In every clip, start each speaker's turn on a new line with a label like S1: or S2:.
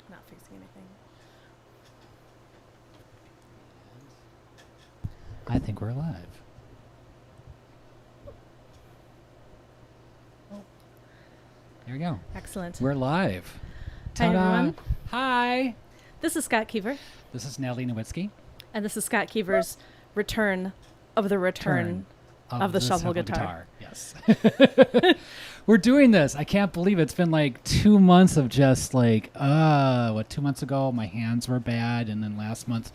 S1: Not fixing anything.
S2: I think we're live. There we go.
S1: Excellent.
S2: We're live.
S1: Hi,
S2: Ta-da.
S1: everyone.
S2: Hi.
S1: This is ScottKeever,
S2: This is Natalie Nowytski.
S1: and this is ScottKeever's return of the return of the shovel guitar.
S2: Yes. We're doing this. I can't believe it. It's been like 2 months of just like, 2 months ago my hands were bad, and then last month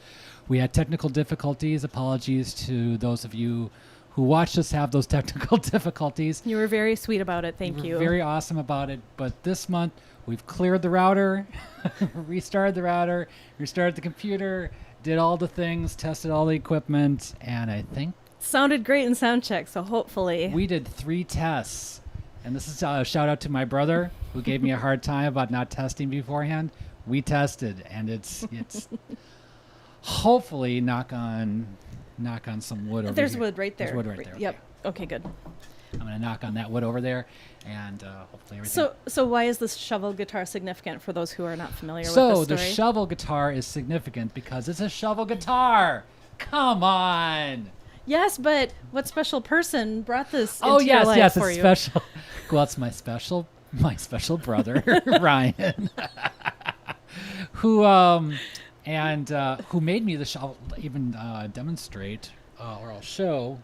S2: we had technical difficulties. Apologies to those of you who watched us have those technical difficulties.
S1: You were very sweet about it. Thank you.
S2: Very awesome about it. But this month we've cleared the router, restarted the router, restarted the computer, did all the things, tested all the equipment, and I think
S1: Sounded great in sound check, so hopefully.
S2: we did 3 tests. And this is a shout out to my brother who gave me a hard time about not testing beforehand. We tested, and it's hopefully knock on some wood over
S1: There's
S2: here.
S1: wood right there.
S2: There's wood right there.
S1: Yep. Okay, good.
S2: I'm going to knock on that wood over there, and hopefully everything.
S1: So why is this shovel guitar significant for those who are not familiar with
S2: So
S1: this
S2: the
S1: story?
S2: shovel guitar is significant because it's a shovel guitar. Come on.
S1: Yes, but what special person brought this into
S2: Oh
S1: your
S2: yes,
S1: life
S2: yes,
S1: for
S2: it's
S1: you?
S2: special. Well, it's my special brother Ryan, who who made me the shovel. Even demonstrate, or I'll show.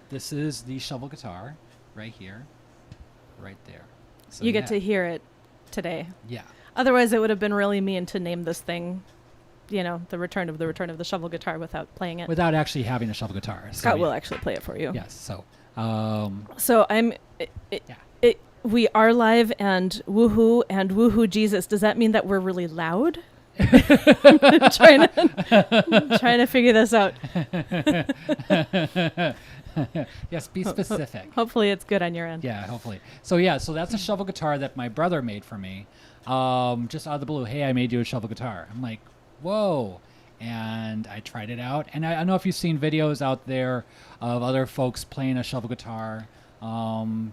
S2: This is the shovel guitar, right here, right there. So
S1: You get to hear it today.
S2: yeah.
S1: Otherwise, it would have been really mean to name this thing, the return of the shovel guitar without playing it.
S2: Without actually having a shovel guitar.
S1: Scott
S2: So,
S1: will actually play it for you.
S2: Yes. So.
S1: So we are live and woohoo Jesus. Does that mean that we're really loud? trying to figure this out.
S2: Yes, be specific.
S1: Hopefully it's good on your end.
S2: Yeah, hopefully. So that's a shovel guitar that my brother made for me. Just out of the blue. Hey, I made you a shovel guitar. I'm like, whoa. And I tried it out. And I don't know if you've seen videos out there of other folks playing a shovel guitar,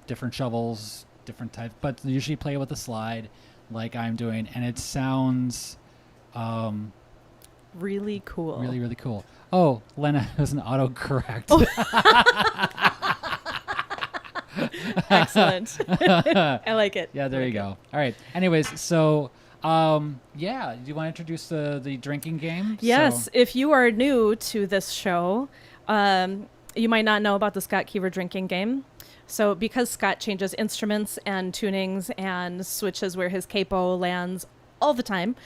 S2: different shovels, different types, but they usually play it with a slide like I'm doing. And it sounds
S1: Really cool.
S2: really, really cool. Oh, Lena was an autocorrect.
S1: Excellent. I like it.
S2: Yeah, there
S1: I
S2: you
S1: like
S2: go. All right. Anyways, so do you want to introduce the drinking game?
S1: Yes,
S2: So,
S1: if you are new to this show, you might not know about the ScottKeever drinking game. So because Scott changes instruments and tunings and switches where his capo lands all the time,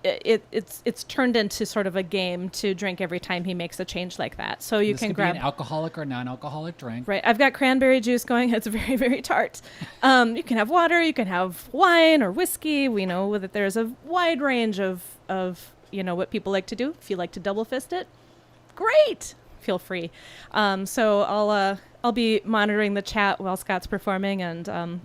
S1: it's turned into sort of a game to drink every time he makes a change like that. So you
S2: this
S1: can
S2: could
S1: grab
S2: be an alcoholic or non-alcoholic drink.
S1: Right. I've got cranberry juice going. It's very, very tart. You can have water. You can have wine or whiskey. We know that there's a wide range of what people like to do. If you like to double fist it, great. Feel free. So I'll be monitoring the chat while Scott's performing, and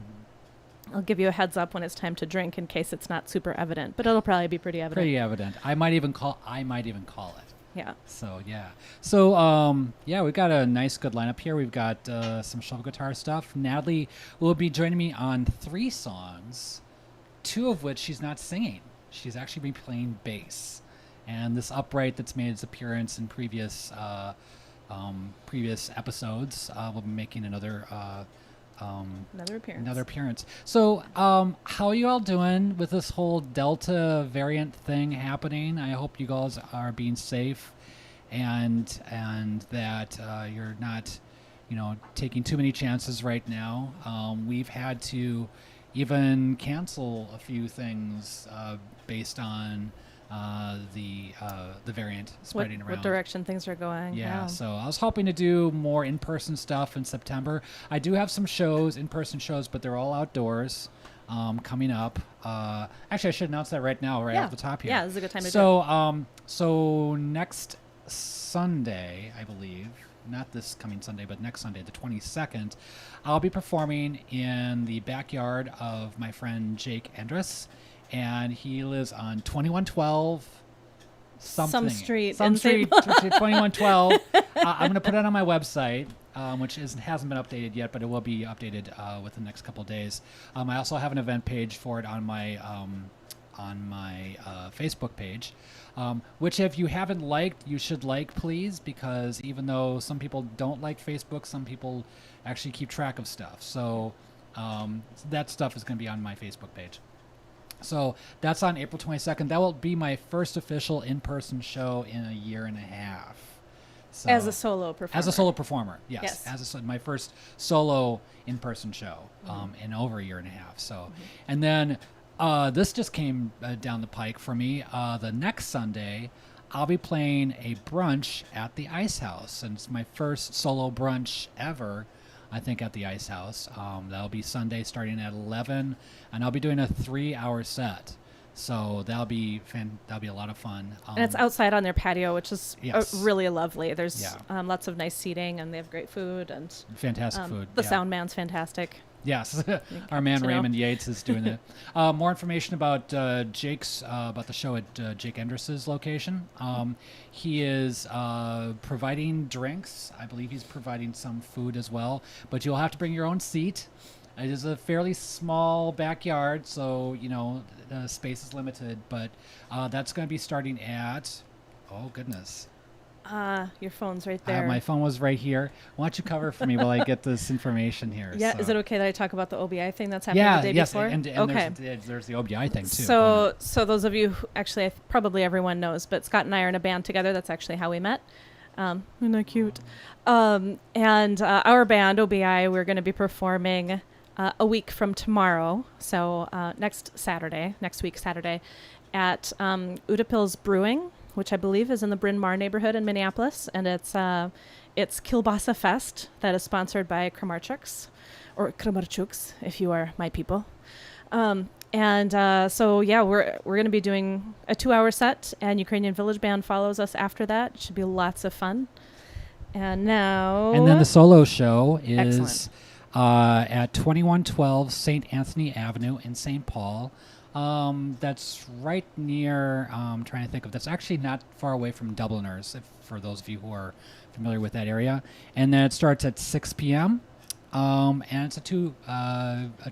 S1: I'll give you a heads up when it's time to drink in case it's not super evident. But it'll probably be pretty evident.
S2: Pretty evident. I might even call it.
S1: Yeah.
S2: So yeah. So we've got a nice good lineup here. We've got some shovel guitar stuff. Natalie will be joining me on 3 songs, 2 of which she's not singing. She's actually been playing bass. And this upright that's made its appearance in previous episodes will be making another appearance. So how are you all doing with this whole Delta variant thing happening? I hope you guys are being safe and that you're not taking too many chances right now. We've had to even cancel a few things based on the variant spreading around.
S1: What direction things are going.
S2: Yeah,
S1: Wow.
S2: so I was hoping to do more in-person stuff in September. I do have some shows, in-person shows, but they're all outdoors coming up. Actually, I should announce that right now, off the top here.
S1: Yeah, this is a good time to do it.
S2: So next Sunday, I believe, not this coming Sunday, but next Sunday, the 22nd, I'll be performing in the backyard of my friend Jake Endress, and he lives on 2112 something.
S1: Some street
S2: Some
S1: in
S2: street,
S1: St.
S2: 2112. I'm going to put it on my website, which hasn't been updated yet, but it will be updated within the next couple of days. I also have an event page for it on my Facebook page, which if you haven't liked, you should like, please, because even though some people don't like Facebook, some people actually keep track of stuff. So that stuff is going to be on my Facebook page. So that's on April 22nd. That will be my first official in-person show in a year and a half. So,
S1: As a solo performer.
S2: As a solo performer, yes.
S1: Yes.
S2: My first solo in-person show in over a year and a half. So, and then this just came down the pike for me. The next Sunday, I'll be playing a brunch at the Ice House, and it's my first solo brunch ever. I think at the Ice House. That'll be Sunday starting at 11, and I'll be doing a 3-hour set. So that'll be a lot of fun.
S1: And it's outside on their patio, which is
S2: Yes.
S1: really lovely. There's lots of nice seating, and they have great food and
S2: fantastic food.
S1: The sound man's fantastic.
S2: Yes, our man Raymond Yates is doing it. More information about Jake's about the show at Jake Endress's location. He is providing drinks. I believe he's providing some food as well. But you'll have to bring your own seat. It is a fairly small backyard, so the space is limited. But that's going to be starting at. Oh goodness.
S1: Your phone's right there.
S2: My phone was right here. Why don't you cover for me while I get this information here?
S1: Yeah,
S2: so.
S1: Is it okay that I talk about the OBI thing that's happening the day before?
S2: And
S1: okay.
S2: there's the OBI thing too.
S1: So those of you who, actually, probably everyone knows, but Scott and I are in a band together. That's actually how we met. Isn't that cute? And our band, OBI, we're going to be performing a week from tomorrow. So next week, Saturday, at Udapil's Brewing, which I believe is in the Bryn Mawr neighborhood in Minneapolis. And it's Kielbasa Fest that is sponsored by Kramarchuks, or Kramarchuks, if you are my people. So we're going to be doing a 2-hour set, and Ukrainian Village Band follows us after that. It should be lots of fun. And then
S2: the solo show is
S1: Excellent.
S2: At 2112 St. Anthony Avenue in St. Paul. That's right near, trying to think of, that's actually not far away from Dubliners, for those of you who are familiar with that area. And then it starts at 6 p.m. And it's a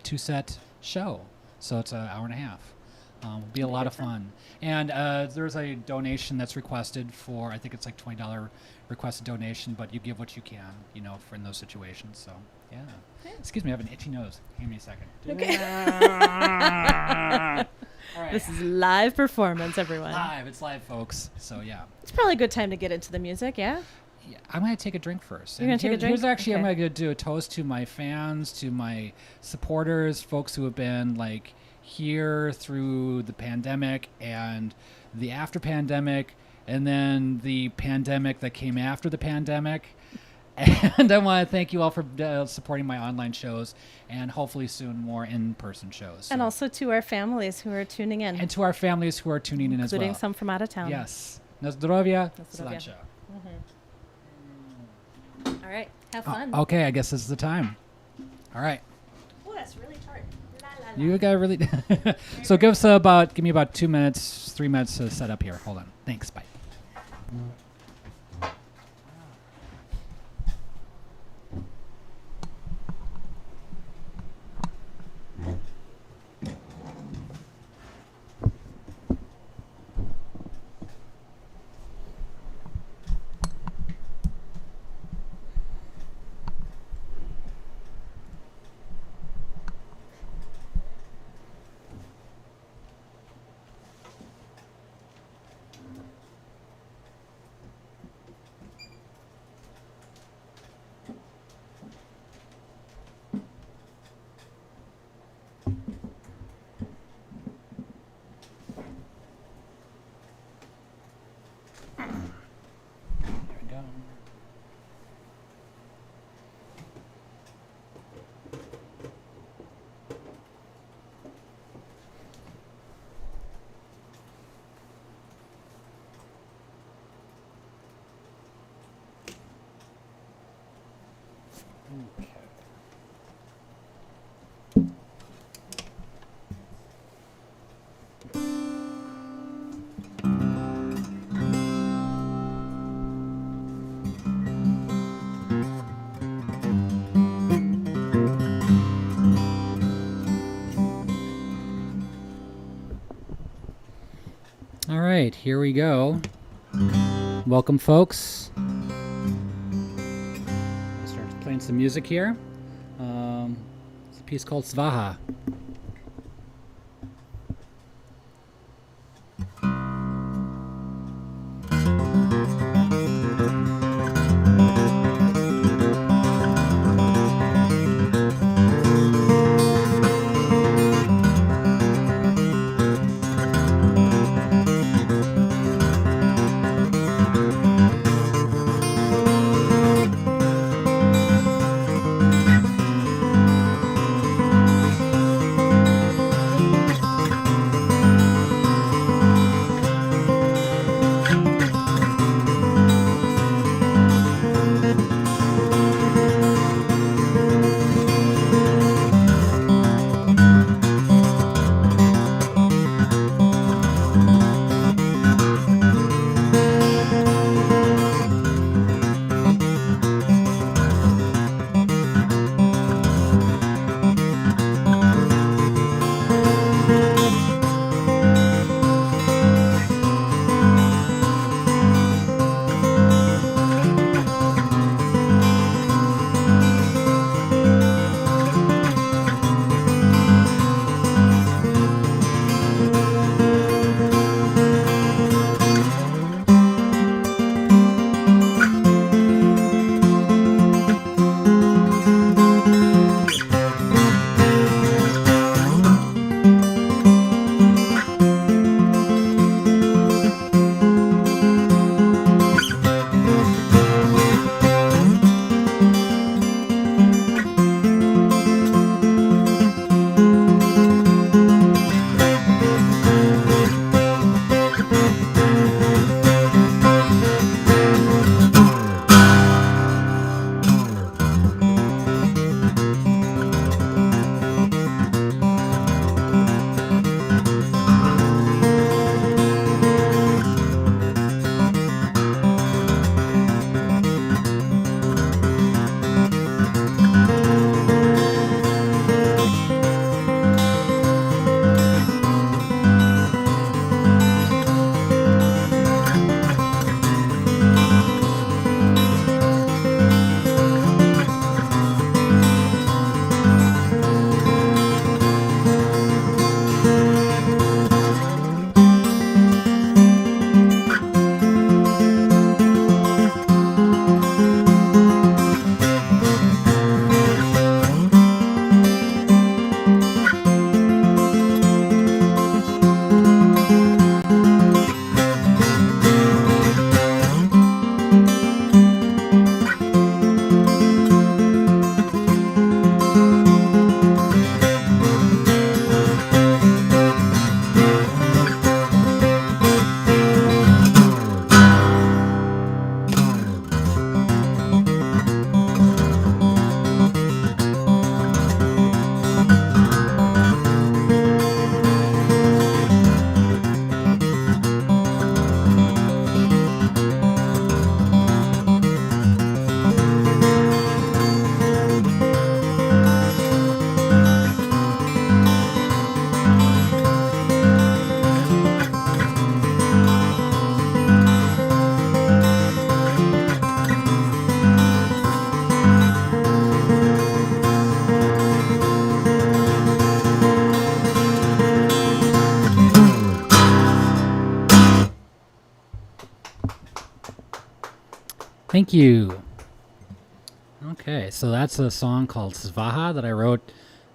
S2: two-set show. So it's an hour and a half. It'll be a lot of fun. And there's a donation that's requested for, I think it's like $20 requested donation, but you give what you can, for in those situations. So, yeah. Excuse me, I have an itchy nose. Give me a second.
S1: Okay.
S2: All right.
S1: This is live performance, everyone.
S2: It's live, folks. So, yeah.
S1: It's probably a good time to get into the music, yeah?
S2: Yeah, I'm going to take a drink first.
S1: You're going to take a drink?
S2: Here's actually,
S1: Okay.
S2: I'm going to do a toast to my fans, to my supporters, folks who have been, here through the pandemic and the after pandemic, and then the pandemic that came after the pandemic. And I want to thank you all for supporting my online shows, and hopefully soon more in-person shows.
S1: And
S2: So-
S1: also to our families who are tuning in.
S2: and to our families who are tuning in as well.
S1: including some from out of town.
S2: Yes. Na zdrowie,
S1: Na zdrowie.
S2: Sláinte.
S1: All right. Have fun.
S2: Okay, I guess this is the time. All right.
S1: Oh, that's really tart. La, la, la.
S2: You got really. So give me about 2 minutes, 3 minutes to set up here. Hold on. Thanks. Bye. There we go. Okay. here we go. Welcome, folks. I'll start playing some music here. It's a piece called Svaha. Thank you. Okay, so that's a song called Svaha that I wrote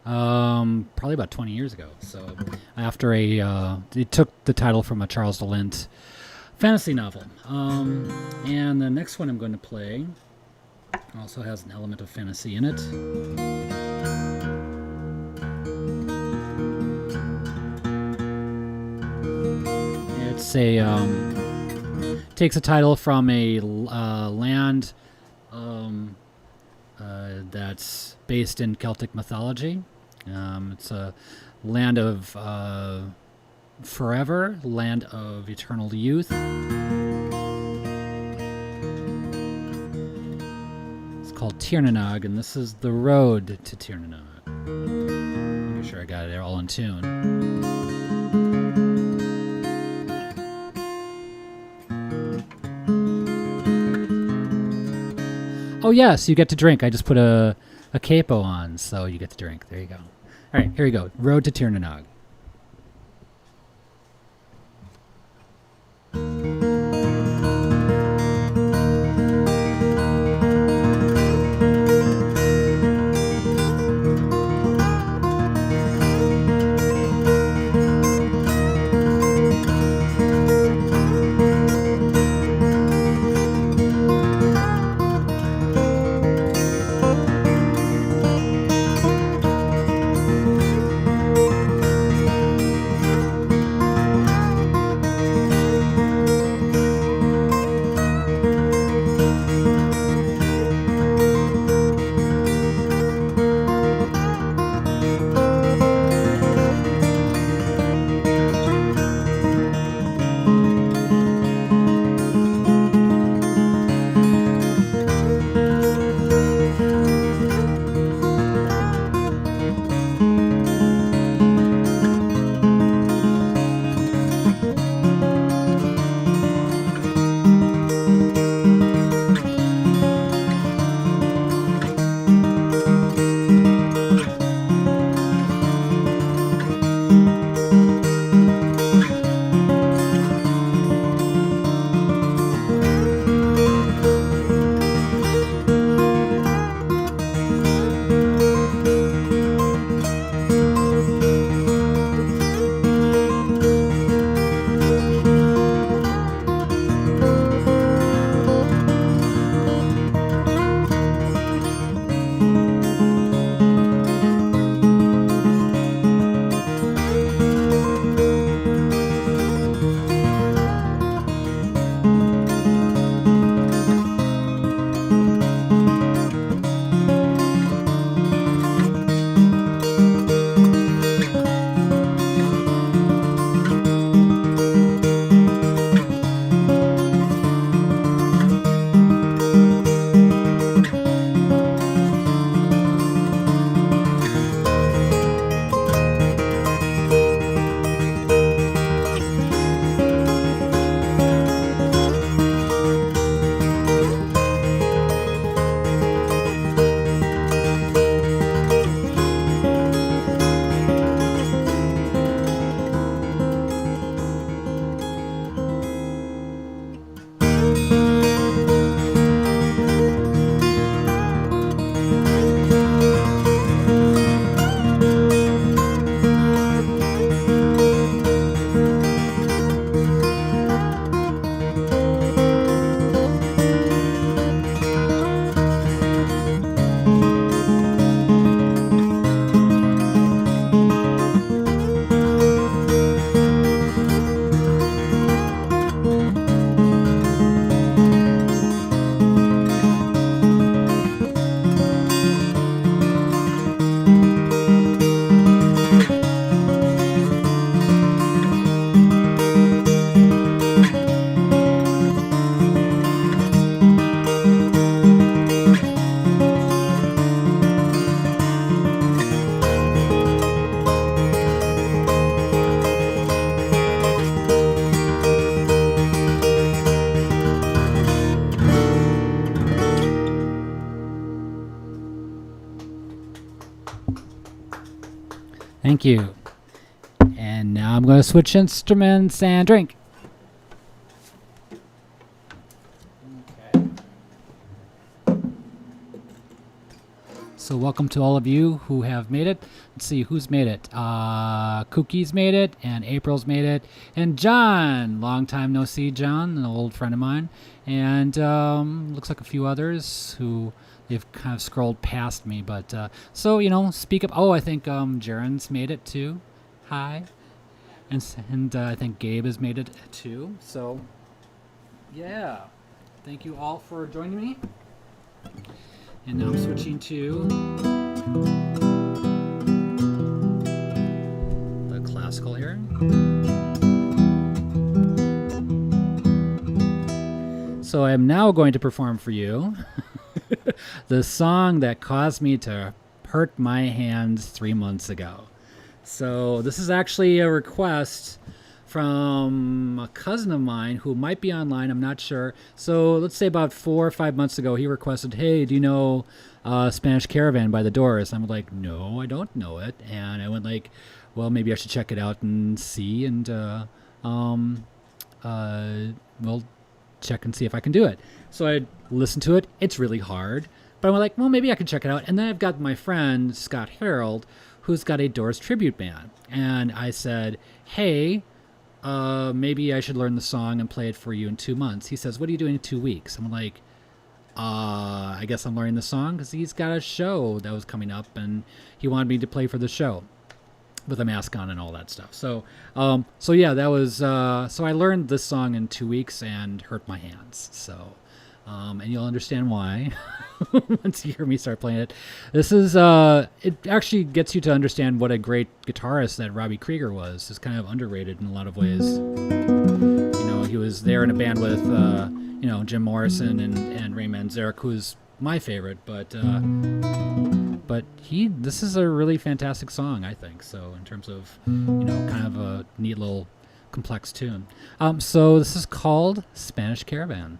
S2: probably about 20 years ago. So after it took the title from a Charles DeLint fantasy novel. And the next one I'm going to play also has an element of fantasy in it. It's takes a title from a land that's based in Celtic mythology. It's a land of forever, land of eternal youth. It's called Tirnanag, and this is the road to Tirnanag. Make sure I got it all in tune. Oh, yes, you get to drink. I just put a capo on, so you get to drink. There you go. All right, here we go. Road to Tirnanog. Thank you. And now I'm going to switch instruments and drink. Okay. So welcome to all of you who have made it. Let's see who's made it. Cookie's made it, and April's made it, and John. Long time no see, John, an old friend of mine, and looks like a few others who they've kind of scrolled past me. But so speak up. Oh, I think Jaren's made it too. Hi, and I think Gabe has made it too. So yeah, thank you all for joining me. And now I'm switching to the classical here. So I am now going to perform for you the song that caused me to hurt my hands 3 months ago. So this is actually a request from a cousin of mine who might be online. I'm not sure. So let's say about 4 or 5 months ago, he requested, "Hey, do you know Spanish Caravan by the Doors?" I'm like, "No, I don't know it." And I went like, "Well, maybe I should check it out and see, and we'll check and see if I can do it." So I listened to it. It's really hard, but I'm like, well, maybe I can check it out. And then I've got my friend Scott Harold, who's got a Doors tribute band, and I said, "Hey, maybe I should learn the song and play it for you in 2 months." He says, "What are you doing in 2 weeks?" I'm like, I guess I'm learning the song because he's got a show that was coming up, and he wanted me to play for the show with a mask on and all that stuff. So yeah, that was, so I learned this song in 2 weeks and hurt my hands. So, and you'll understand why once you hear me start playing it. This is, it actually gets you to understand what a great guitarist that Robbie Krieger was. It's kind of underrated in a lot of ways. You know, he was there in a band with, Jim Morrison and Ray Manzarek, who's my favorite, but this is a really fantastic song, I think. So in terms of, kind of a neat little complex tune. So this is called Spanish Caravan.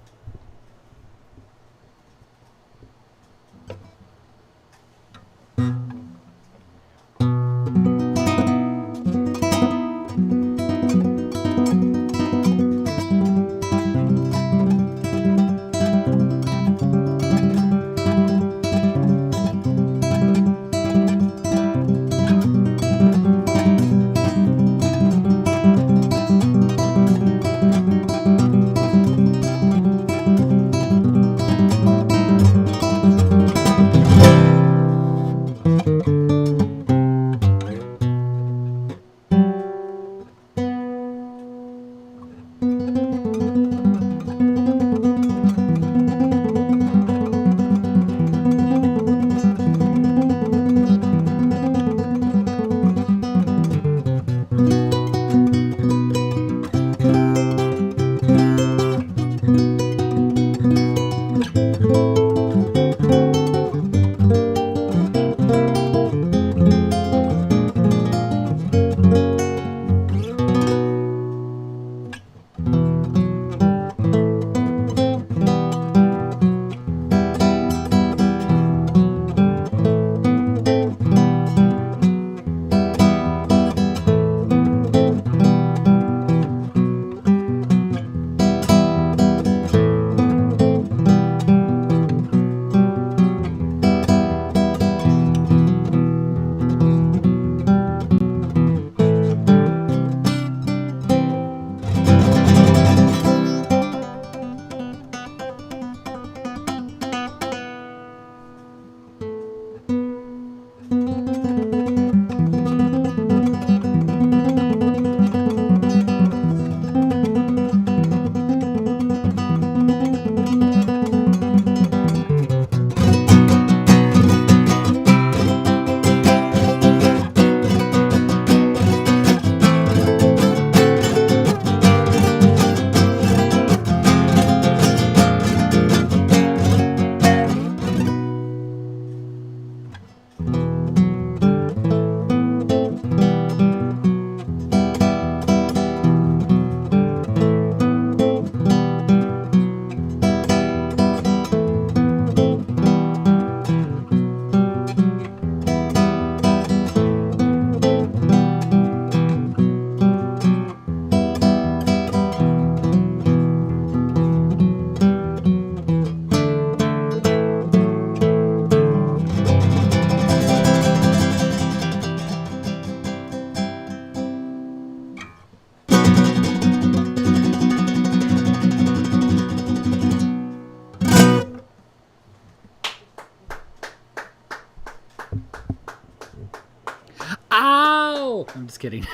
S2: Ow! I'm just kidding.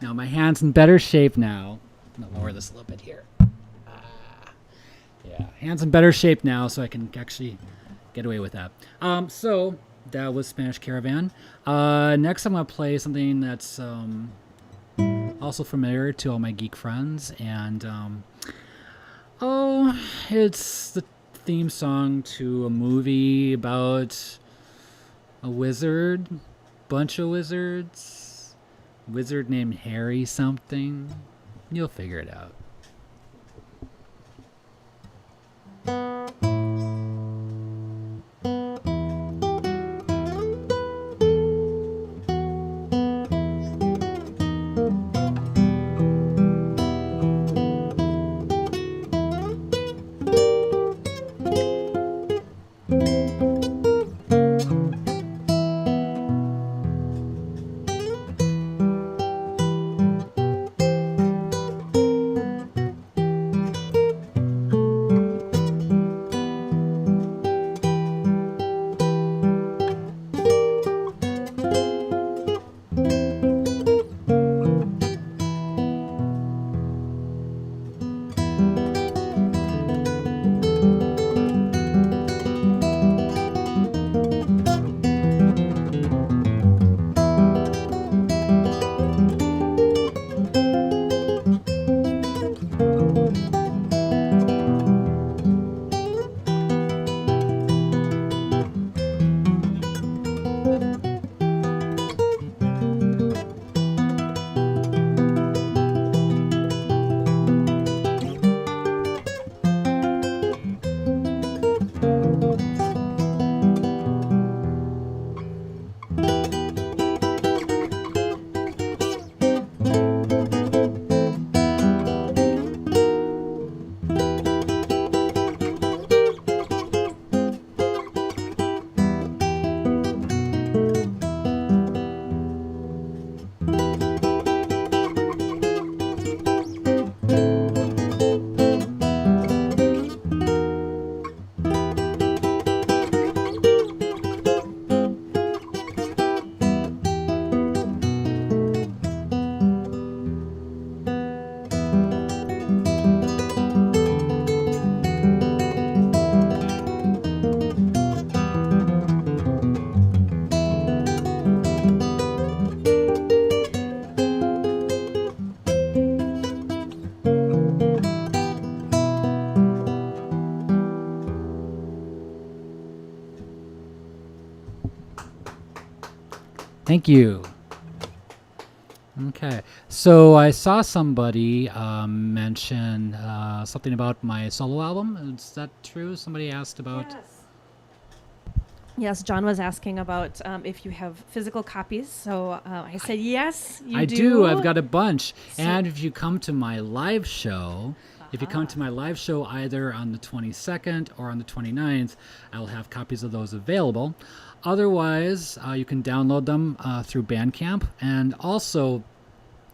S2: No, my hand's in better shape now. I'm going to lower this a little bit here. Yeah, hand's in better shape now, so I can actually get away with that. So that was Spanish Caravan. Next, I'm going to play something that's also familiar to all my geek friends, and it's the theme song to a movie about a wizard, bunch of wizards, wizard named Harry something. You'll figure it out. Thank you. Okay, so I saw somebody mention something about my solo album. Is that true? Somebody asked about.
S1: Yes, John was asking about if you have physical copies. So I said, yes, you
S2: I
S1: do.
S2: do. I've got a bunch.
S1: So-
S2: And if you come to my live show, if you come to my live show either on the 22nd or on the 29th, I'll have copies of those available. Otherwise, you can download them through Bandcamp. And also,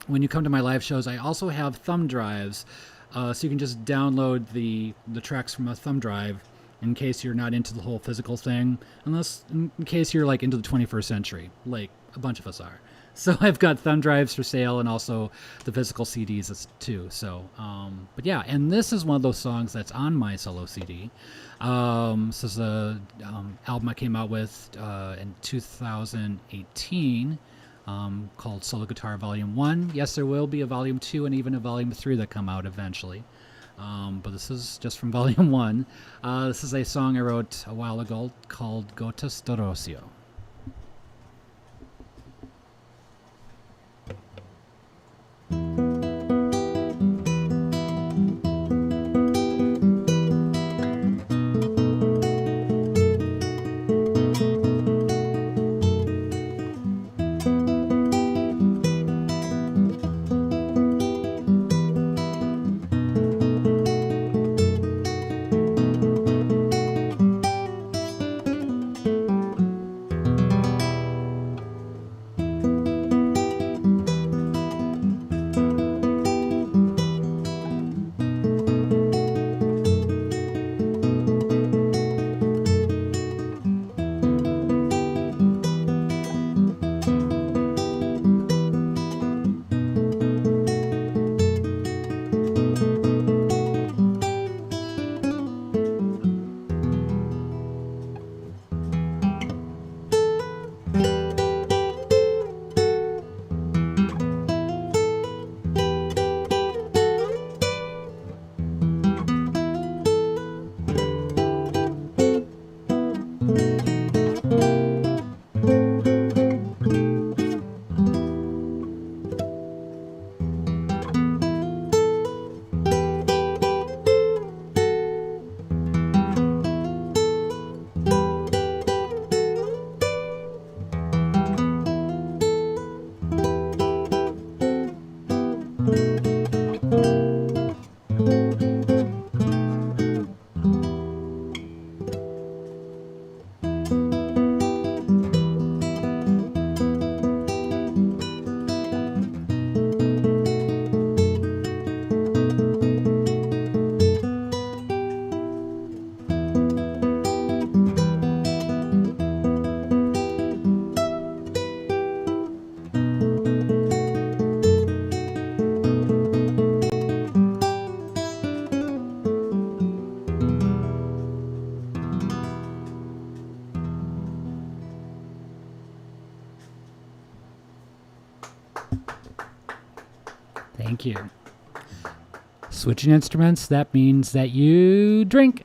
S2: when you come to my live shows, I also have thumb drives. So you can just download the tracks from a thumb drive in case you're not into the whole physical thing, unless in case you're like into the 21st century, like a bunch of us are. So I've got thumb drives for sale and also the physical CDs too. So, but yeah, and this is one of those songs that's on my solo CD. This is a album I came out with in 2018 called Solo Guitar Volume 1. Yes, there will be a Volume 2 and even a Volume 3 that come out eventually. But this is just from Volume 1. This is a song I wrote a while ago called Gotas d'Orosio. Thank you. Switching instruments, that means that you drink.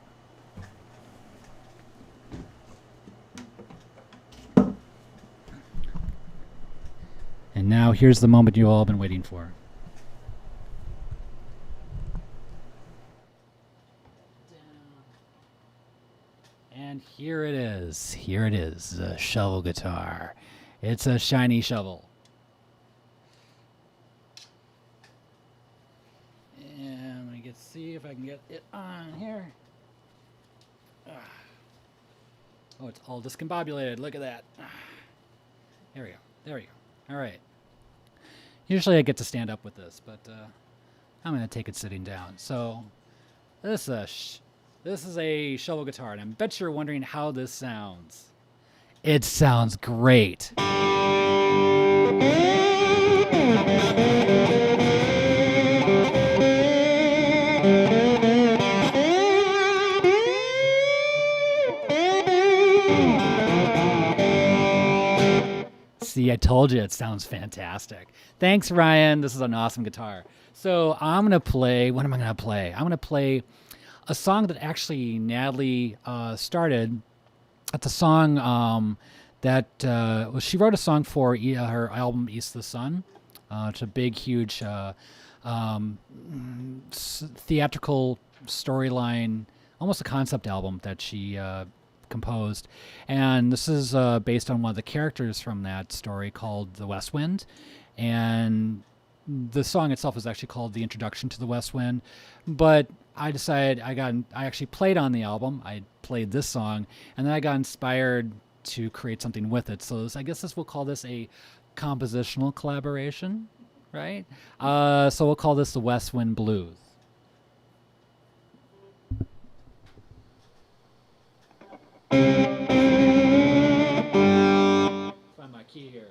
S2: And now here's the moment you all been waiting for. And here it is. Here it is, the shovel guitar. It's a shiny shovel. And let me see if I can get it on here. Oh, it's all discombobulated. Look at that. There we go. There we go. All right. Usually I get to stand up with this, but I'm going to take it sitting down. So this is a shovel guitar, and I bet you're wondering how this sounds. It sounds great. See, I told you it sounds fantastic. Thanks, Ryan. This is an awesome guitar. So I'm going to play, what am I going to play? I'm going to play a song that actually Natalie started. It's a song she wrote a song for her album East of the Sun. It's a big, huge theatrical storyline, almost a concept album that she composed. And this is based on one of the characters from that story called The West Wind. And the song itself is actually called The Introduction to the West Wind. But I decided I actually played on the album. I played this song, and then I got inspired to create something with it. So I guess we'll call this a compositional collaboration, right? So we'll call this the West Wind Blues. Find my key here.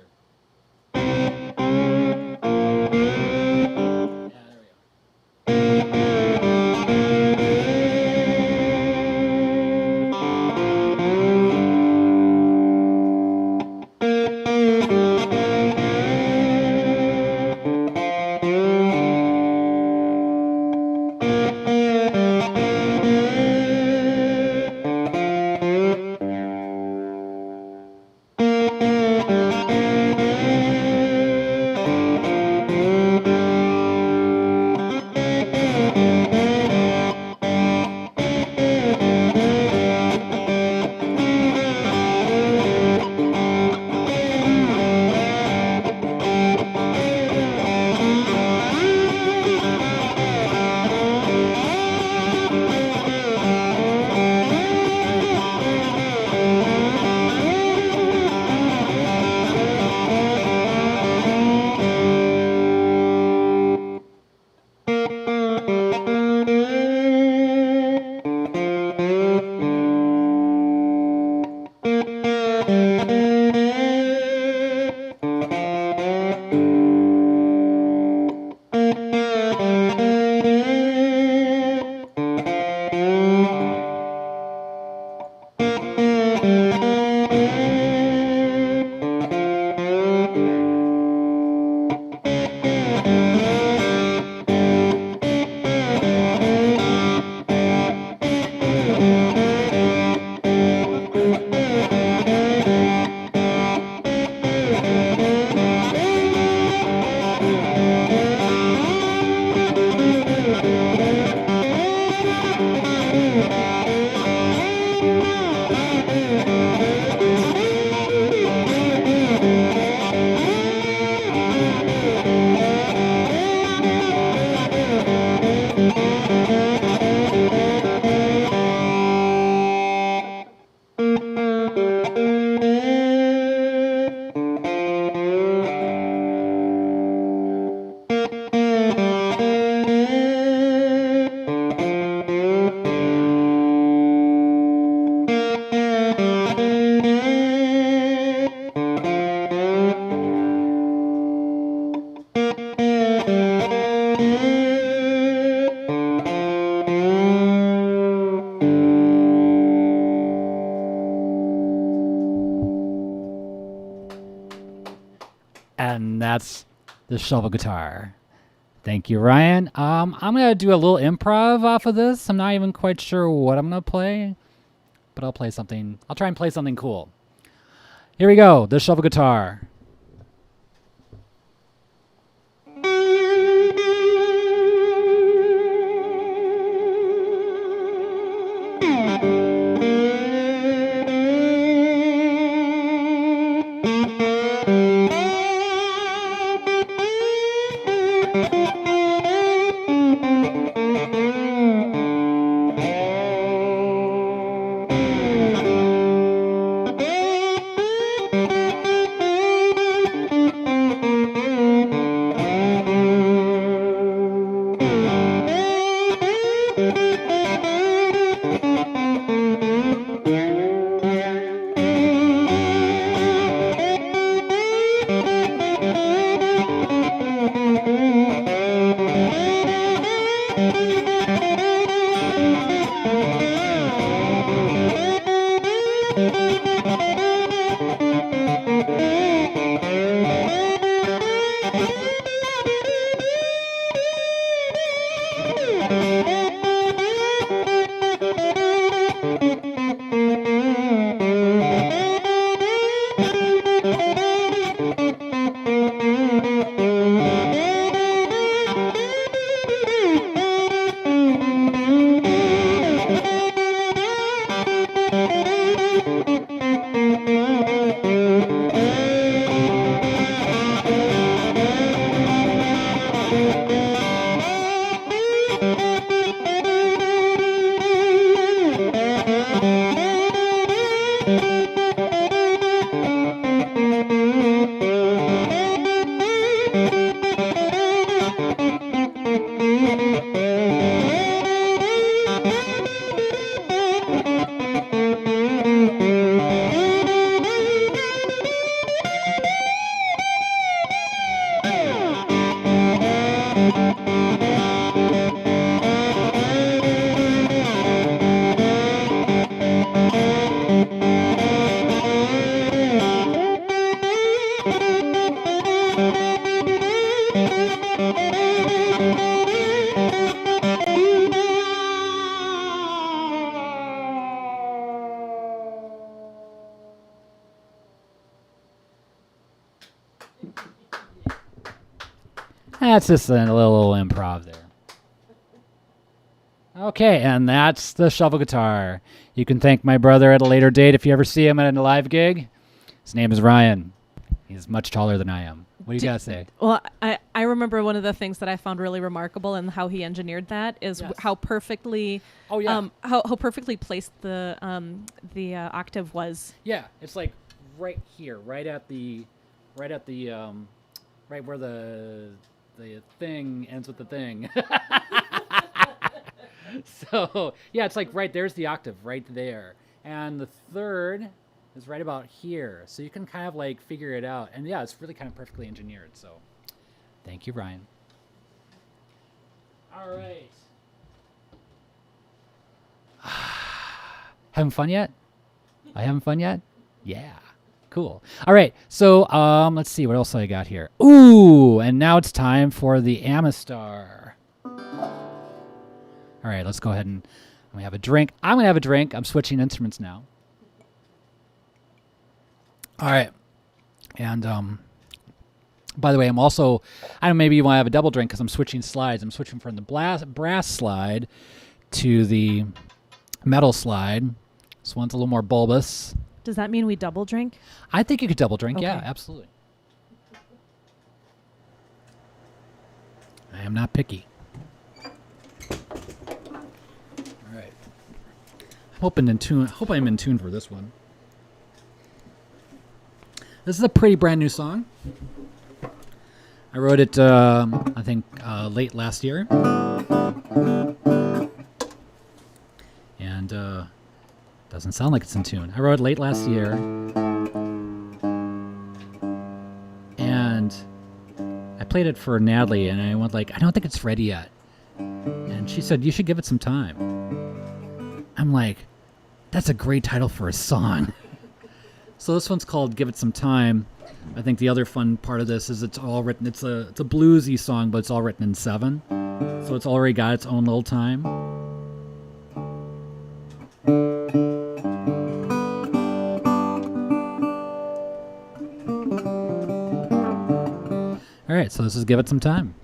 S2: And that's the shovel guitar. Thank you, Ryan. I'm gonna do a little improv off of this. I'm not even quite sure what I'm gonna play, but I'll play something. I'll try and play something cool. Here we go. The shuffle guitar. That's just a little improv there. Okay, and that's the shuffle guitar. You can thank my brother at a later date if you ever see him at a live gig. His name is Ryan. He's much taller than I am. What do you got to say?
S1: Well, I remember one of the things that I found really remarkable in how he engineered that is how perfectly how perfectly placed the octave was.
S2: Yeah, it's like right here, right where the thing ends with the thing. So yeah, it's like right there's the octave right there, and the third is right about here, so you can kind of like figure it out. And yeah, it's really kind of perfectly engineered. So thank you, Ryan. All right. Having fun yet? I having fun yet? Yeah. Cool. All right. So let's see what else I got here. Ooh, and now it's time for the Amistar. All right, let's go ahead and I'm gonna have a drink. I'm switching instruments now. All right. And by the way, I'm also, I don't know, maybe you want to have a double drink because I'm switching slides. I'm switching from the brass slide to the metal slide. This one's a little more bulbous.
S1: Does that mean we double drink?
S2: I think you could double drink.
S1: Okay.
S2: Yeah, absolutely. I am not picky. All right. Hope I'm in tune for this one. This is a pretty brand new song. I wrote it, I think, late last year. And doesn't sound like it's in tune. I wrote it late last year. And I played it for Natalie, and I went like, I don't think it's ready yet. And she said, you should give it some time. I'm like, that's a great title for a song. So this one's called Give It Some Time. I think the other fun part of this is it's all written. It's a bluesy song, but it's all written in 7, so it's already got its own little time. All right, so let's just give it some time.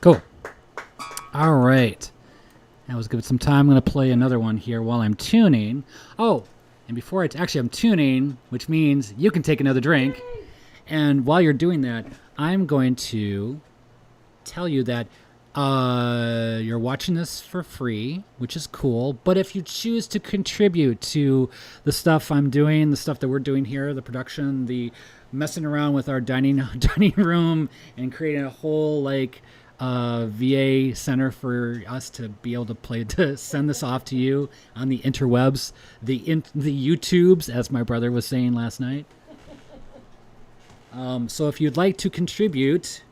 S2: Cool. All right. Now let's give it some time. I'm going to play another one here while I'm tuning. Oh, and before I'm tuning, which means you can take another drink. And while you're doing that, I'm going to tell you that you're watching this for free, which is cool. But if you choose to contribute to the stuff I'm doing, the stuff that we're doing here, the production, the messing around with our dining room and creating a whole VA center for us to be able to play, to send this off to you on the interwebs, the YouTubes, as my brother was saying last night. So if you'd like to contribute,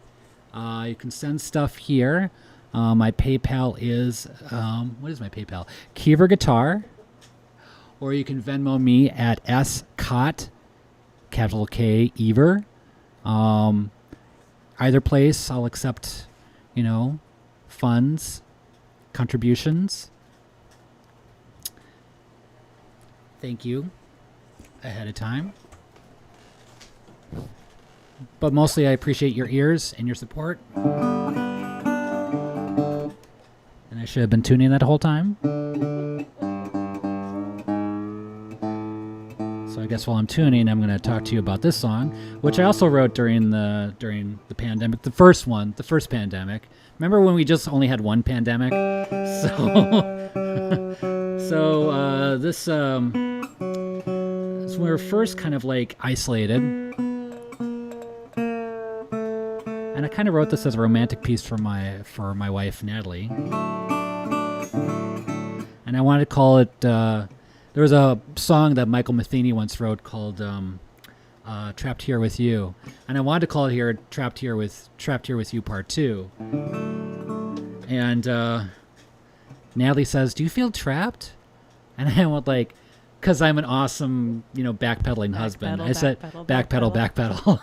S2: you can send stuff here. My PayPal is, what is my PayPal? Keever Guitar. Or you can Venmo me at SCOT, capital K, Ever. Either place, I'll accept, funds, contributions. Thank you ahead of time. But mostly I appreciate your ears and your support. And I should have been tuning that whole time. So I guess while I'm tuning, I'm going to talk to you about this song, which I also wrote during the pandemic, the first pandemic. Remember when we just only had one pandemic? So this So we were first kind of like isolated. And I kind of wrote this as a romantic piece for my wife, Natalie. And I wanted to call it, there was a song that Michael Matheny once wrote called Trapped Here With You. And I wanted to call it here Trapped Here With You Part 2. And Natalie says, "Do you feel trapped?" And I went like, "Because I'm an awesome, backpedaling husband." I said, backpedal.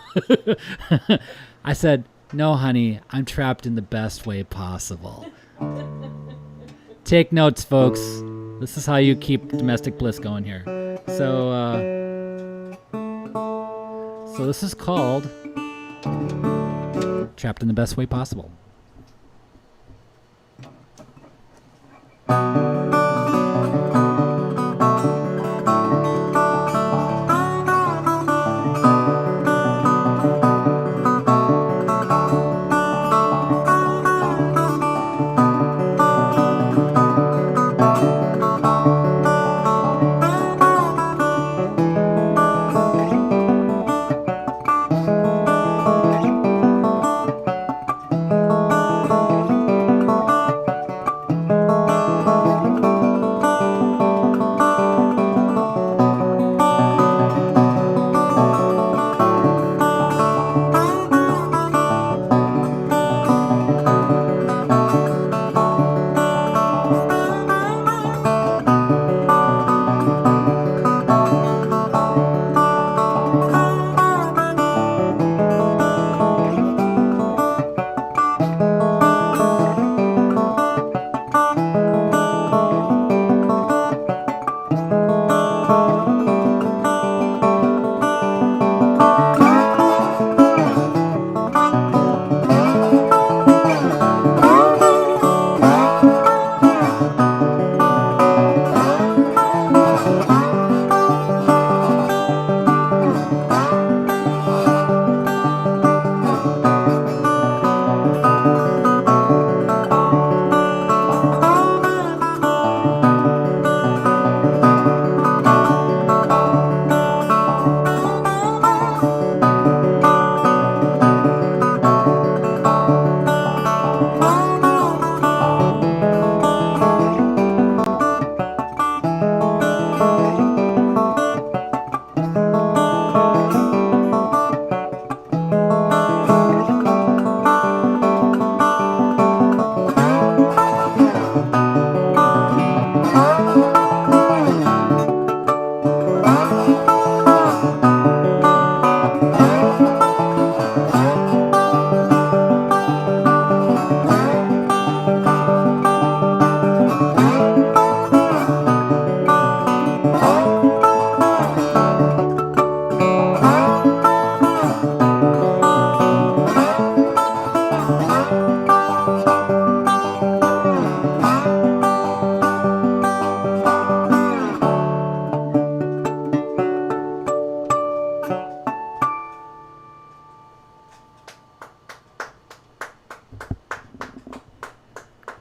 S2: I said, "No, honey, I'm trapped in the best way possible." Take notes, folks. This is how you keep domestic bliss going here. So this is called Trapped in the Best Way Possible.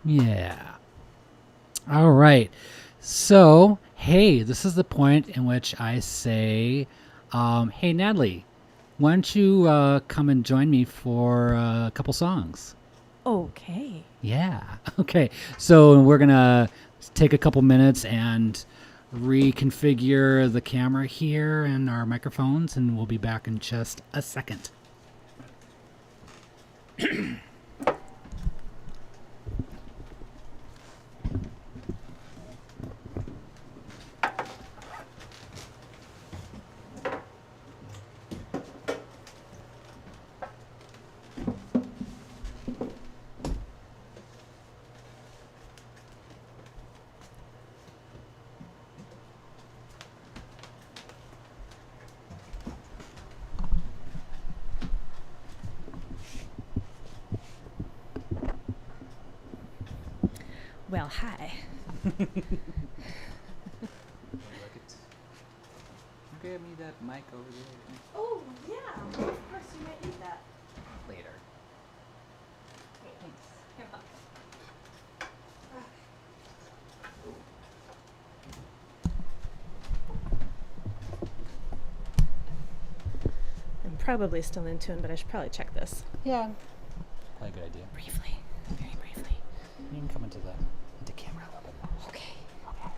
S2: Yeah. All right. So, hey, this is the point in which I say, hey, Natalie, why don't you come and join me for a couple songs?
S1: Okay.
S2: Yeah. Okay. So we're going to take a couple minutes and reconfigure the camera here and our microphones, and we'll be back in just a second.
S1: Well, hi.
S2: Grab me that mic over there.
S1: Oh, yeah. Of course, you might need that.
S2: Later.
S1: Thanks. Here, Pop. probably still in tune, but I should probably check this
S2: Yeah. Probably a good idea.
S1: briefly, very briefly.
S2: You can come into camera a little bit more.
S1: Okay. I'll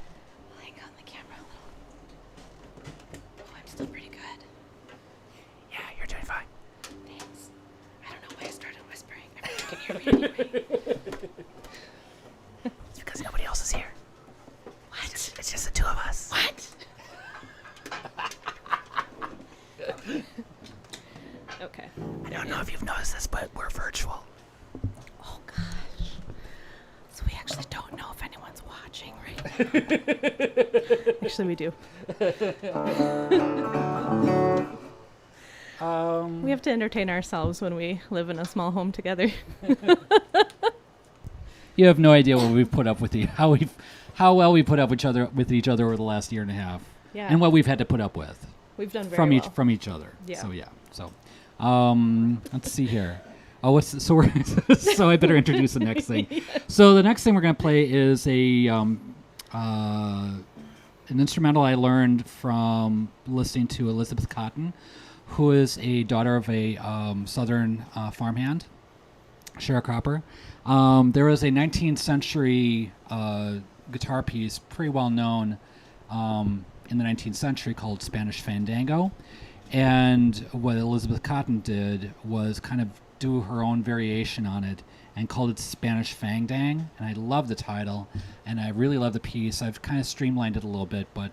S1: hang on the camera a little. Oh, I'm still pretty good.
S2: Yeah, you're doing fine.
S1: Thanks. I don't know why I started whispering. I mean, you can hear me anyway.
S2: It's because nobody else is here.
S1: What?
S2: It's just the two of us.
S1: What? Okay.
S2: I don't know if you've noticed this, but we're virtual.
S1: Oh gosh. So we actually don't know if anyone's watching right now. Actually, we do. We have to entertain ourselves when we live in a small home together.
S2: You have no idea what we've put up with how well we put up with each other over the last year and a half,
S1: Yeah.
S2: and what we've had to put up with
S1: We've done very
S2: from
S1: well.
S2: from each other.
S1: Yeah.
S2: So yeah. So, let's see here. Oh, so I better introduce the next thing.
S1: Yes.
S2: So the next thing we're gonna play is an instrumental I learned from listening to Elizabeth Cotton, who is a daughter of a southern farmhand, sharecropper. There was a 19th century guitar piece, pretty well known in the 19th century, called Spanish Fandango. And what Elizabeth Cotton did was kind of do her own variation on it and called it Spanish Fangdang. And I love the title, and I really love the piece. I've kind of streamlined it a little bit, but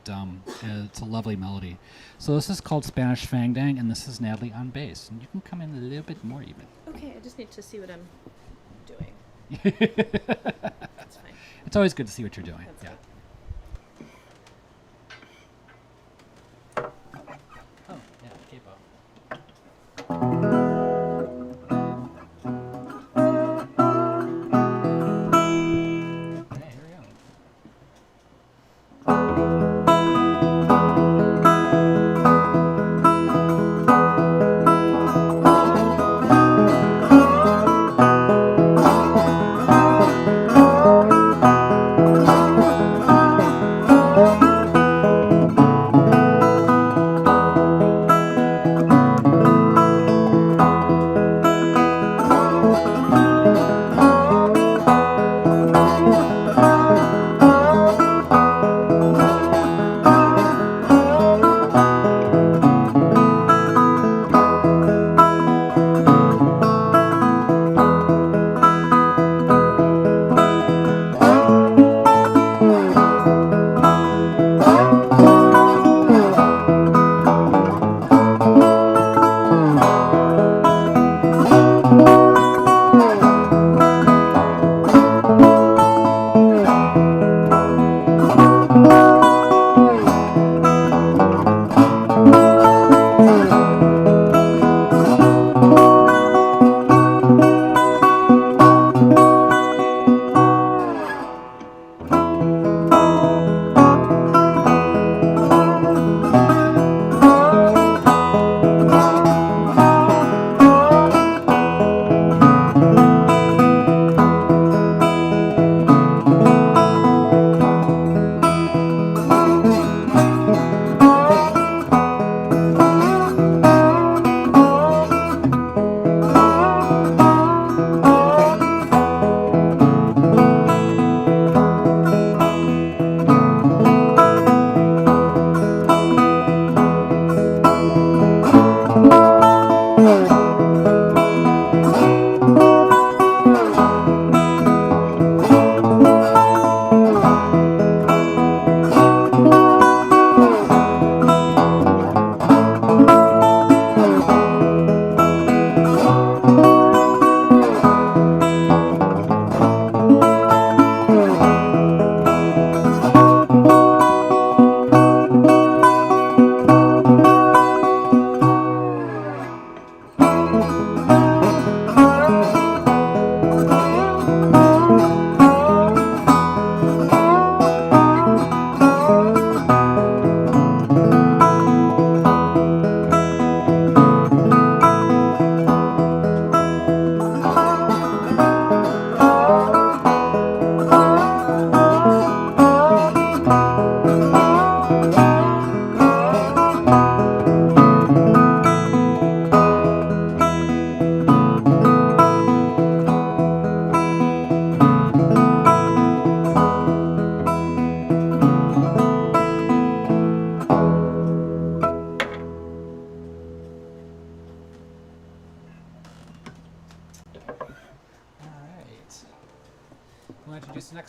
S2: it's a lovely melody. So this is called Spanish Fangdang, and this is Natalie on bass. And you can come in a little bit more even.
S1: Okay, I just need to see what I'm doing. That's fine.
S2: It's always good to see what you're doing.
S1: That's
S2: Yeah.
S1: good.
S2: Oh, yeah, capo. Okay, here we go.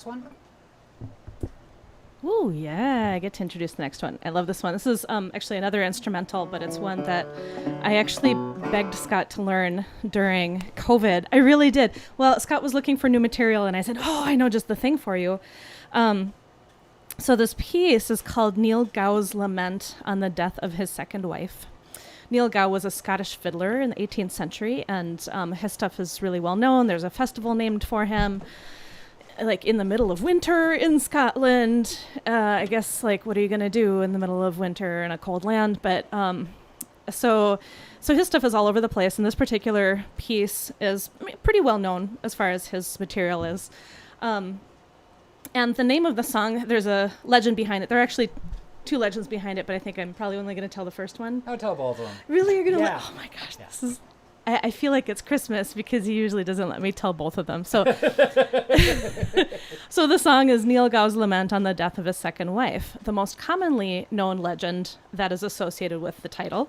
S2: next one?
S1: Ooh, yeah, I get to introduce the next one. I love this one. This is actually another instrumental, but it's one that I actually begged Scott to learn during COVID. I really did. Well, Scott was looking for new material, and I said, oh, I know just the thing for you. So this piece is called Neil Gow's Lament on the Death of His Second Wife. Neil Gow was a Scottish fiddler in the 18th century, and his stuff is really well known. There's a festival named for him, like in the middle of winter in Scotland. I guess, like, what are you going to do in the middle of winter in a cold land? But so his stuff is all over the place, and this particular piece is pretty well known as far as his material is. And the name of the song, there's a legend behind it. There are actually two legends behind it, but I think I'm probably only going to tell the first one.
S2: I'll tell both of them.
S1: Really? You're going to
S2: Yeah.
S1: Oh my gosh,
S2: Yeah.
S1: this is... I feel like it's Christmas because he usually doesn't let me tell both of them. So, so the song is Neil Gow's Lament on the Death of His Second Wife. The most commonly known legend that is associated with the title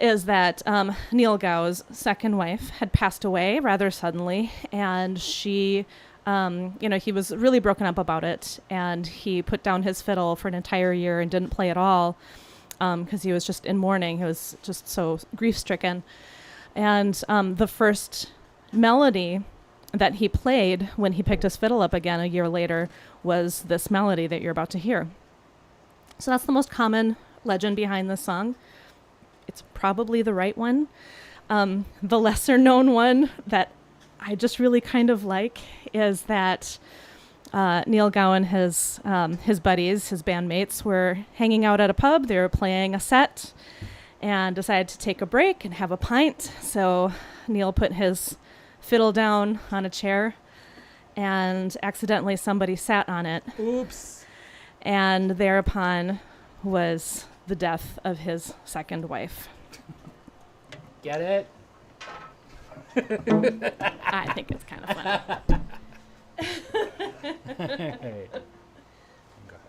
S1: is that Neil Gow's second wife had passed away rather suddenly, and she, he was really broken up about it, and he put down his fiddle for an entire year and didn't play at all because he was just in mourning. He was just so grief-stricken. And the first melody that he played when he picked his fiddle up again a year later was this melody that you're about to hear. So that's the most common legend behind this song. It's probably the right one. The lesser known one that I just really kind of like is that Neil Gow and his buddies, his bandmates, were hanging out at a pub. They were playing a set and decided to take a break and have a pint. So Neil put his fiddle down on a chair, and accidentally somebody sat on it.
S2: Oops.
S1: And thereupon was the death of his second wife.
S2: Get it?
S1: I think it's kind of funny.
S2: Hey. Go ahead.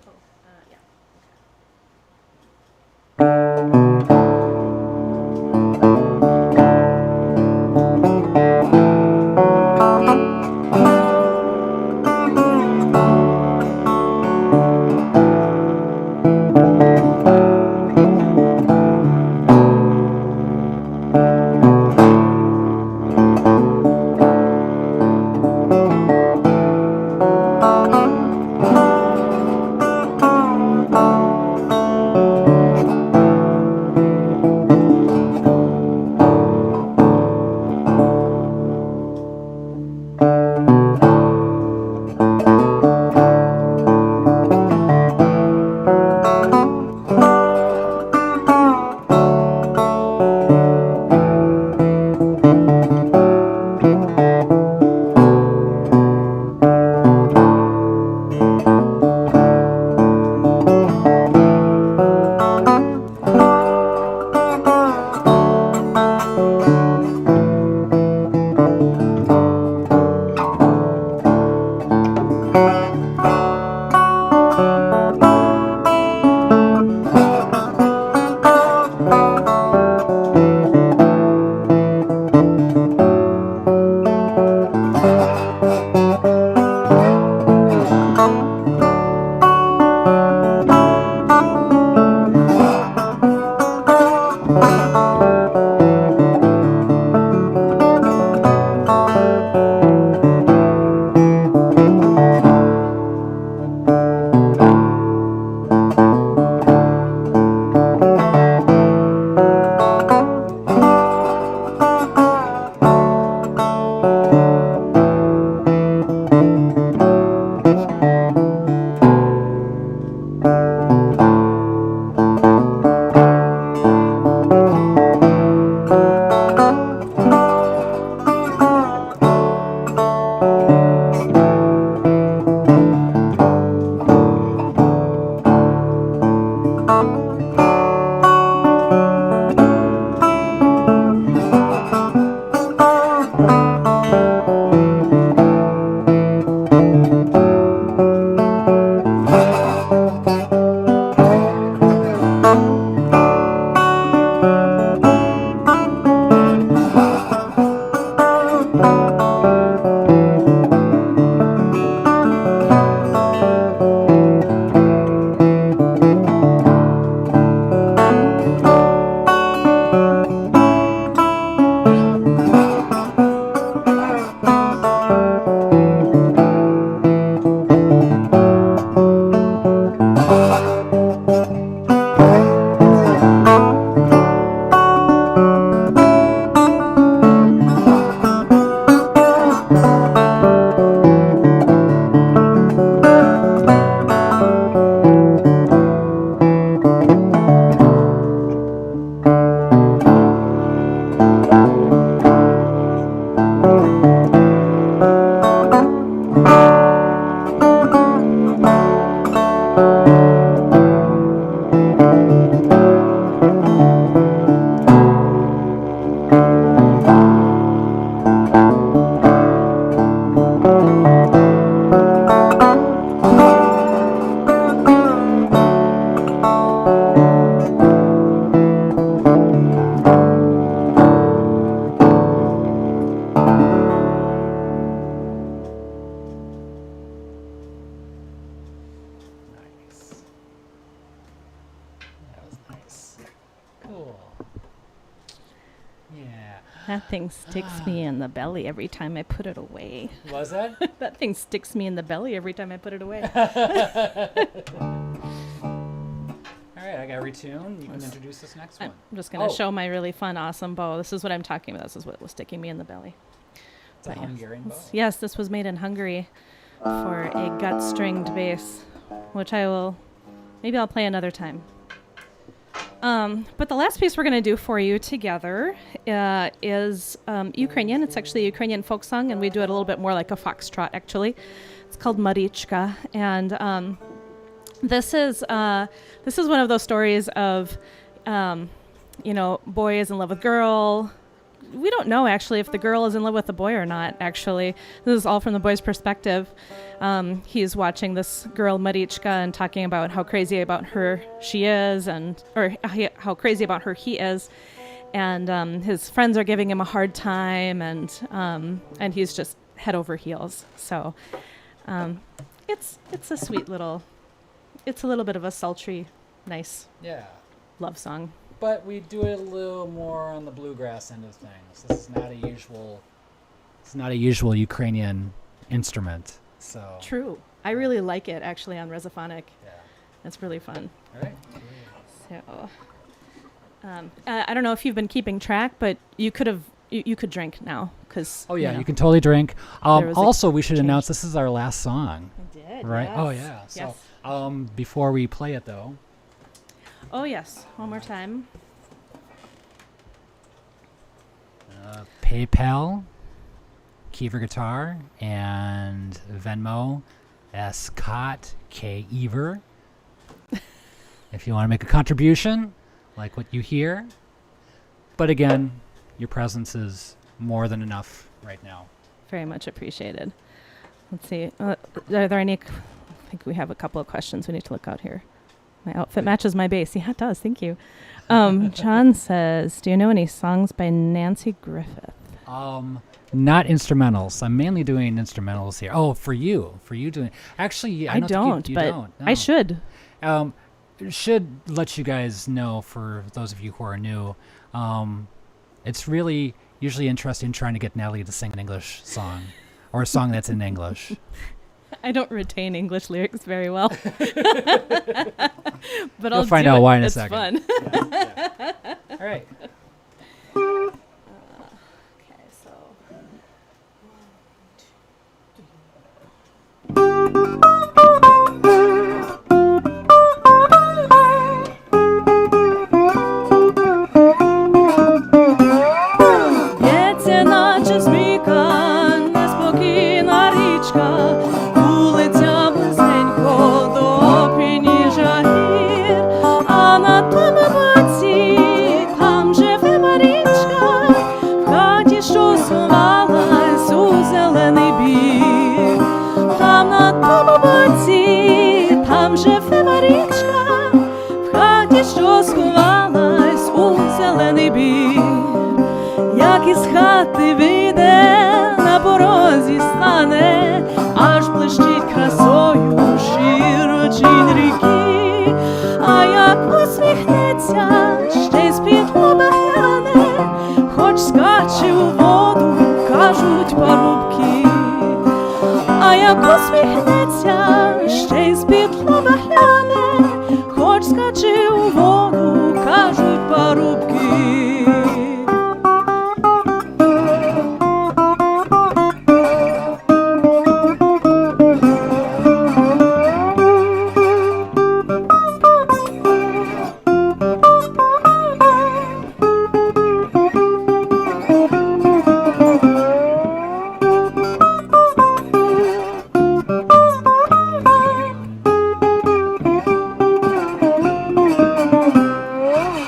S1: That thing sticks me in the belly every time I put it away.
S2: Was that?
S1: That thing sticks me in the belly every time I put it away.
S2: All right, I got retune. You can introduce this next one.
S1: I'm just going to show my really fun, awesome bow. This is what I'm talking about. This is what was sticking me in the belly.
S2: It's a Hungarian bow.
S1: Yes, this was made in Hungary for a gut-stringed bass, which maybe I'll play another time. But the last piece we're going to do for you together is Ukrainian. It's actually a Ukrainian folk song, and we do it a little bit more like a foxtrot, actually. It's called Marichka, and this is one of those stories of, boy is in love with girl. We don't know, actually, if the girl is in love with the boy or not, actually. This is all from the boy's perspective. He's watching this girl, Marichka, and talking about how crazy about her she is, or how crazy about her he is. And his friends are giving him a hard time, and he's just head over heels. So it's a sweet little, it's a little bit of a sultry, nice love song.
S2: But we do it a little more on the bluegrass end of things. This is not a usual Ukrainian instrument. So
S1: true. I really like it actually on Resophonic.
S2: Yeah.
S1: It's really fun.
S2: All right.
S1: So I don't know if you've been keeping track, but you could drink now because.
S2: Oh yeah, you can totally drink. Also, we should
S1: change.
S2: announce this is our last song.
S1: I did.
S2: Right?
S1: Yes.
S2: Oh yeah. So
S1: Yes.
S2: Before we play it though.
S1: Oh yes, one more time.
S2: PayPal, Keever Guitar, and Venmo, ScottKeever. If you want to make a contribution, like what you hear. But again, your presence is more than enough right now.
S1: Very much appreciated. Let's see. Are there any? I think we have a couple of questions we need to look out here. My outfit matches my bass. Yeah, it does. Thank you. John says, do you know any songs by Nancy Griffith?
S2: Not instrumentals. I'm mainly doing instrumentals here. Oh, for you doing. Actually,
S1: I don't, but
S2: don't. No.
S1: I should.
S2: Should let you guys know, for those of you who are new, it's really usually interesting trying to get Natalie to sing an English song or a song that's in English.
S1: I don't retain English lyrics very well. But
S2: You'll find out why in a second.
S1: It's fun.
S2: Yeah. All right.
S1: Okay, so. Б'ється, наче змійка, неспокійна річка, вулиця близенько до підніжжя гір, а на тому боці там живе Марічка, в хаті, що сховалась у зелений бік. Там на тому боці там живе Марічка, в хаті, що сховалась у зелений бік. Як із хати вийде, на порозі стане, аж блищить красою широчінь ріки. А як усміхнеться, ще й з-під лоба гляне, хоч скаче у воду, кажуть парубки. А як усміхнеться, ще й з-під лоба гляне, хоч скаче у воду, кажуть парубки.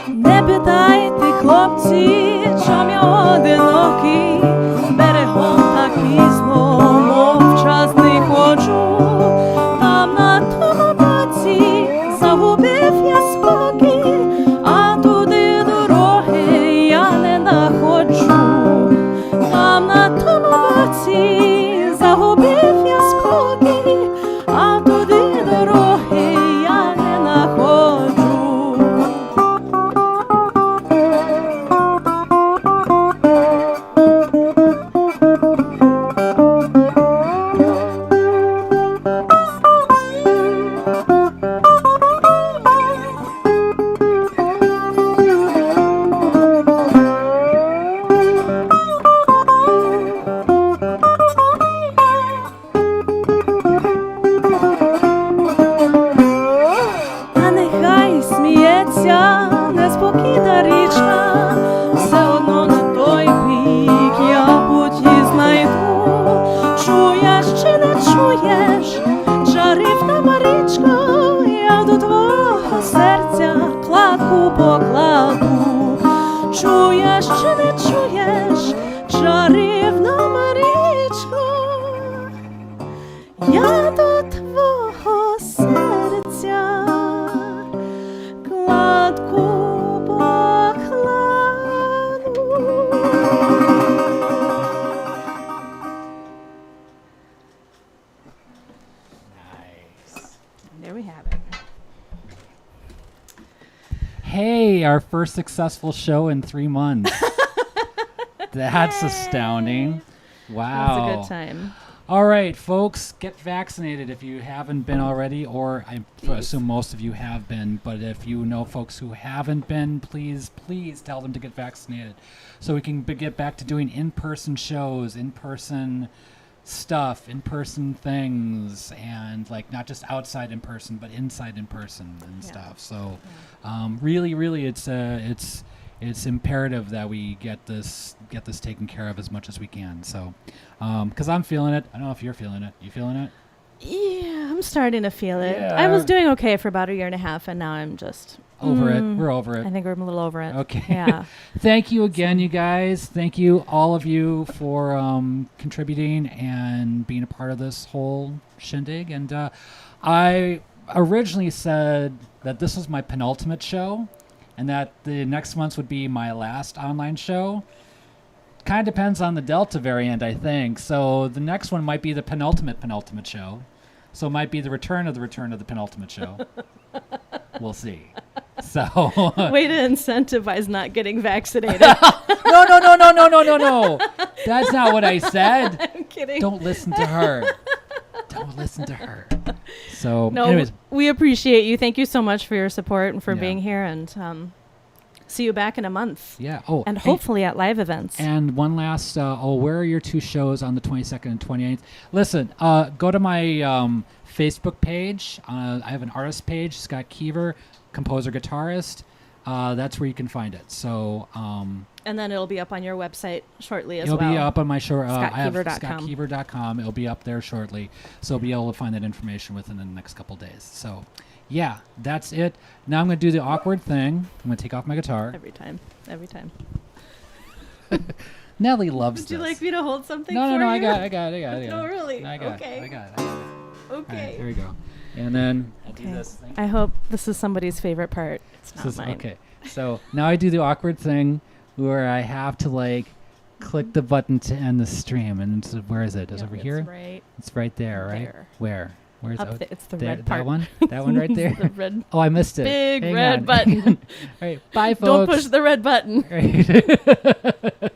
S1: Не питайте, хлопці, чом я одинокий, берегом так пізно, мовчазний ходжу. Там на тому боці загубив я спокій, а туди дороги я не находжу. Там на тому боці загубив я спокій, а туди дороги я не находжу. серця неспокійна річка, все одно на той бік я путі знайду. Чуєш чи не чуєш, чарівна Марічко, я до твого серця кладку покладу. Чуєш чи не чуєш, чарівна Марічко, я до твого серця кладку покладу. There we have it.
S2: Hey, our first successful show in 3 months. That's astounding. Wow.
S1: That's a good time.
S2: All right, folks, get vaccinated if you haven't been already, or I assume most of you have been, but if you know folks who haven't been, please tell them to get vaccinated so we can get back to doing in-person shows, in-person stuff, in-person things, and like not just outside in person, but inside in person and stuff. So really, it's imperative that we get this taken care of as much as we can. So, because I'm feeling it. I don't know if you're feeling it. You feeling it?
S1: Yeah, I'm starting to feel it.
S2: Yeah.
S1: I was doing okay for about a year and a half, and now I'm just
S2: Over it. We're over it.
S1: I think we're a little over it.
S2: Okay.
S1: Yeah.
S2: Thank you again, you guys. Thank you, all of you, for contributing and being a part of this whole shindig. And I originally said that this was my penultimate show, and that the next month would be my last online show. Kind of depends on the Delta variant, I think. So the next one might be the penultimate show. So it might be the return of the penultimate show. We'll see. So
S1: Way to incentivize not getting vaccinated.
S2: No. That's not what I said.
S1: I'm kidding.
S2: Don't listen to her. Don't listen to her. So,
S1: No,
S2: anyways,
S1: we appreciate you. Thank you so much for your support and for
S2: Yeah.
S1: being here. And see you back in a month.
S2: yeah. Oh,
S1: And hopefully at live events.
S2: And one last, where are your 2 shows on the 22nd and 28th? Listen, go to my Facebook page. I have an artist page, ScottKeever, composer, guitarist. That's where you can find it. So,
S1: and then it'll be up on your website shortly as
S2: it'll
S1: well.
S2: be up on my show. I have
S1: ScottKeever.com.
S2: ScottKeever.com. It'll be up there shortly. So you'll be able to find that information within the next couple days. So, yeah, that's it. Now I'm going to do the awkward thing. I'm going to take off my guitar.
S1: Every time.
S2: Natalie loves
S1: Would you
S2: this.
S1: like me to hold something for
S2: No,
S1: you?
S2: I got it.
S1: No, really?
S2: I got
S1: Okay.
S2: it. I got it. All
S1: Okay.
S2: right, there we go. And then I'll do
S1: Okay.
S2: this thing.
S1: I hope this is somebody's favorite part. It's not
S2: This is-
S1: mine.
S2: okay. So now I do the awkward thing where I have to like click the button to end the stream. And it's, where is it? Is it
S1: Yep,
S2: over
S1: it's
S2: here?
S1: right
S2: It's right there, right?
S1: there.
S2: Where? Where's
S1: up
S2: it?
S1: there. It's the
S2: There-
S1: red part.
S2: That one? That one right there?
S1: The red,
S2: Oh, I missed it.
S1: big
S2: Hang
S1: red
S2: on.
S1: button.
S2: All right. Bye, folks.
S1: Don't push the red button.
S2: Right.